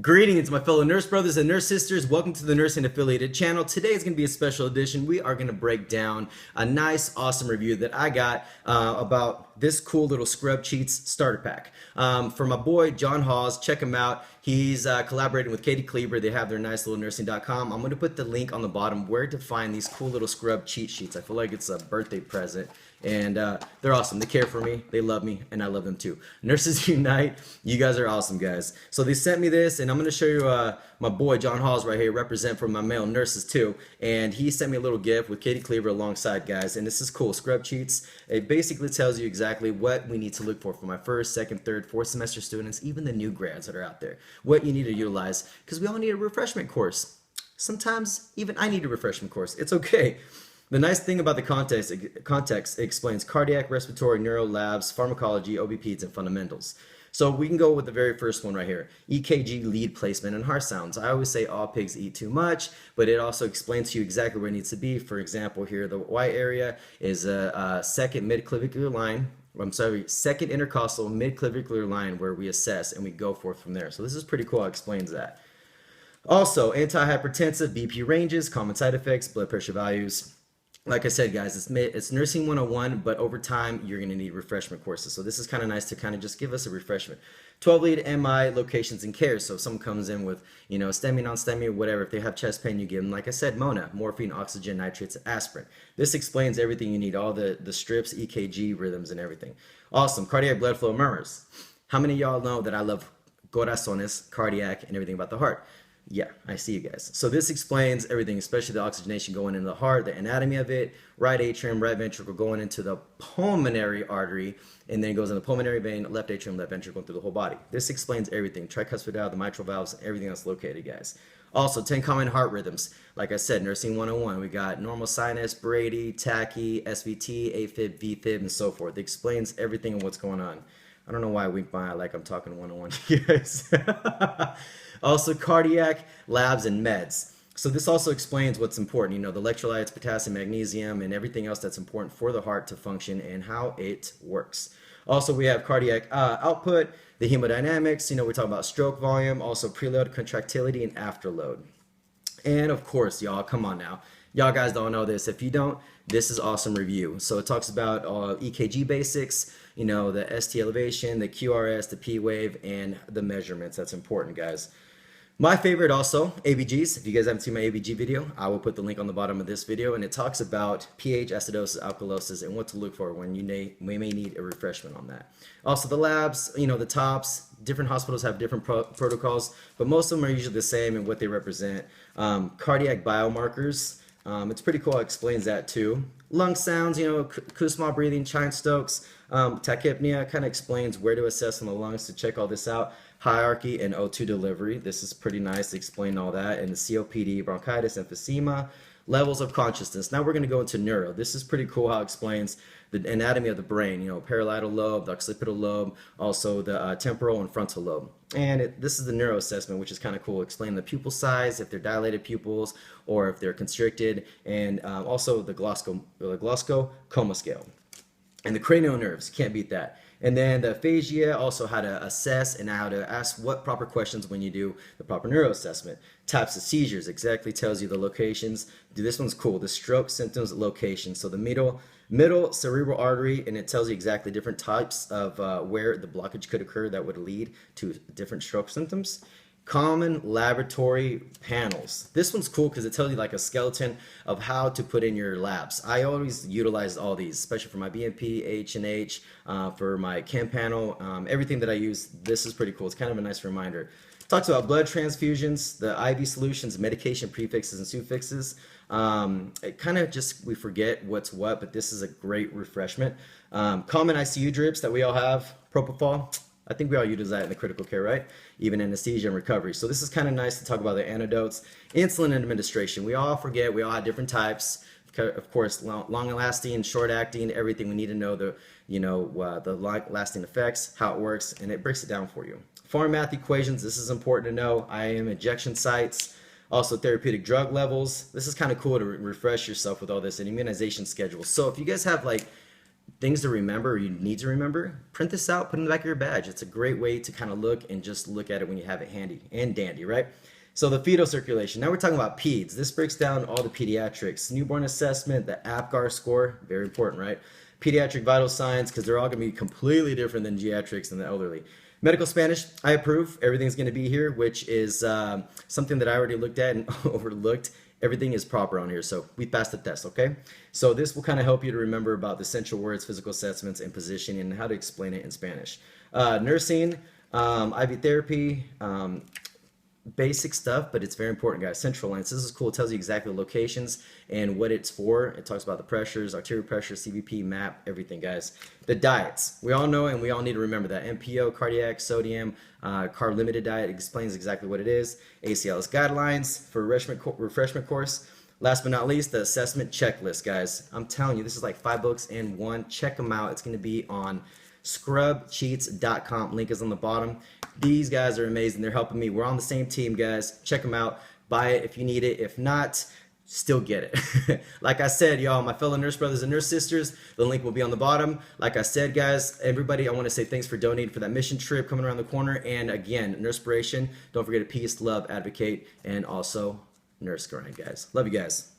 Greetings, my fellow nurse brothers and nurse sisters. Welcome to the Nursing Affiliated channel. Today is going to be a special edition. We are going to break down a nice, awesome review that I got about this cool little ScrubCheats starter pack from my boy Jon Haws. Check him out. He's collaborating with Kati Kleber. They have their nice little nursing.com. I'm going to put the link on the bottom where to find these cool little scrub cheat sheets. I feel like it's a birthday present. And they're awesome. They care for me, they love me, and I love them too. Nurses Unite, you guys are awesome, guys. So they sent me this, and I'm going to show you my boy Jon Haws right here, represent for my male nurses too. And he sent me a little gift with Kati Kleber alongside, guys. And this is cool, ScrubCheats. It basically tells you exactly what we need to look for my first, second, third, fourth semester students, even the new grads that are out there. What you need to utilize, because we all need a refreshment course. Sometimes even I need a refreshment course. It's okay. The nice thing about the context explains cardiac, respiratory, neuro labs, pharmacology, OB-Peds, and fundamentals. So we can go with the very first one right here, EKG lead placement and heart sounds. I always say all pigs eat too much, but it also explains to you exactly where it needs to be. For example, here the white area is a second midclavicular line. Second intercostal midclavicular line where we assess and we go forth from there. So this is pretty cool. It explains that. Also, antihypertensive, BP ranges, common side effects, blood pressure values. Like I said, guys, it's nursing 101, but over time, you're going to need refreshment courses. So this is kind of nice to kind of just give us a refreshment. 12-lead MI locations and care. So if someone comes in with, STEMI, non-STEMI, whatever, if they have chest pain, you give them, like I said, Mona, morphine, oxygen, nitrates, aspirin. This explains everything you need, all the strips, EKG, rhythms, and everything. Awesome. Cardiac blood flow murmurs. How many of y'all know that I love corazones, cardiac, and everything about the heart? Yeah, I see you guys. So this explains everything, especially the oxygenation going into the heart, the anatomy of it, right atrium, right ventricle going into the pulmonary artery, and then it goes in the pulmonary vein, left atrium, left ventricle, going through the whole body. This explains everything, tricuspid valve, the mitral valves, everything that's located, guys. Also, 10 common heart rhythms. Like I said, nursing 101, we got normal sinus, Brady, tachy, SVT, AFib, VFib, and so forth. It explains everything and what's going on. I don't know why I wink my eye like I'm talking 101 to you guys. Also, cardiac, labs, and meds. So this also explains what's important, the electrolytes, potassium, magnesium, and everything else that's important for the heart to function and how it works. Also, we have cardiac output, the hemodynamics, we talk about stroke volume, also preload, contractility, and afterload. And of course, y'all, come on now. Y'all guys don't know this. If you don't, this is awesome review. So it talks about EKG basics, the ST elevation, the QRS, the P wave, and the measurements. That's important, guys. My favorite also, ABGs. If you guys haven't seen my ABG video, I will put the link on the bottom of this video, and it talks about pH, acidosis, alkalosis, and what to look for when we may need a refreshment on that. Also the labs, the tops, different hospitals have different protocols, but most of them are usually the same in what they represent. Cardiac biomarkers, it's pretty cool. It explains that too. Lung sounds, Kussmaul breathing, Cheyne-Stokes, tachypnea kind of explains where to assess on the lungs to check all this out. Hierarchy and O2 delivery. This is pretty nice to explain all that. And the COPD, bronchitis, emphysema, levels of consciousness. Now we're going to go into neuro. This is pretty cool how it explains the anatomy of the brain, parietal lobe, the occipital lobe, also the temporal and frontal lobe. And this is the Neuro Assessment, which is kind of cool. Explain the pupil size, if they're dilated pupils or if they're constricted, and also the Glasgow Coma Scale. And the cranial nerves, can't beat that. And then the aphasia, also how to assess and how to ask what proper questions when you do the proper neuro assessment. Types of seizures, exactly tells you the locations. This one's cool, the stroke symptoms location. So the middle cerebral artery, and it tells you exactly different types of where the blockage could occur that would lead to different stroke symptoms. Common laboratory panels. This one's cool because it tells you like a skeleton of how to put in your labs. I always utilize all these, especially for my BNP, H&H, for my chem panel, everything that I use. This is pretty cool. It's kind of a nice reminder. It talks about blood transfusions, the IV solutions, medication prefixes and suffixes. It kind of just, we forget what's what, but this is a great refreshment. Common ICU drips that we all have, propofol. I think we all use that in the critical care, right? Even anesthesia and recovery. So this is kind of nice to talk about the antidotes. Insulin administration. We all forget. We all have different types. Of course, long-lasting, short-acting, everything. We need to know the lasting effects, how it works, and it breaks it down for you. Foreign math equations. This is important to know. IM injection sites. Also therapeutic drug levels. This is kind of cool to refresh yourself with all this. And immunization schedules. So if you guys have like things to remember or you need to remember, print this out, put it in the back of your badge. It's a great way to kind of look and just look at it when you have it handy and dandy, right? So the fetal circulation. Now we're talking about peds. This breaks down all the pediatrics. Newborn assessment, the ABGAR score, very important, right? Pediatric vital signs, because they're all going to be completely different than geriatrics and the elderly. Medical Spanish, I approve. Everything's going to be here, which is something that I already looked at and overlooked. Everything is proper on here, so we passed the test, okay? So this will kind of help you to remember about the essential words, physical assessments, and positioning, and how to explain it in Spanish. Nursing, IV therapy, basic stuff, but it's very important, guys. Central lines. This is cool. It tells you exactly the locations and what it's for. It talks about the pressures, arterial pressure, CVP, MAP, everything, guys. The diets. We all know and we all need to remember that. MPO, cardiac, sodium, carb limited diet explains exactly what it is. ACLS guidelines for refreshment course. Last but not least, the assessment checklist, guys. I'm telling you, this is like 5 books in one. Check them out. It's going to be on ScrubCheats.com. Link is on the bottom. These guys are amazing. They're helping me. We're on the same team, guys. Check them out. Buy it if you need it. If not, still get it. Like I said, y'all, my fellow nurse brothers and nurse sisters, the link will be on the bottom. Like I said, guys, everybody, I want to say thanks for donating for that mission trip coming around the corner. And again, Nursepiration. Don't forget to peace, love, advocate, and also nurse grind, guys. Love you guys.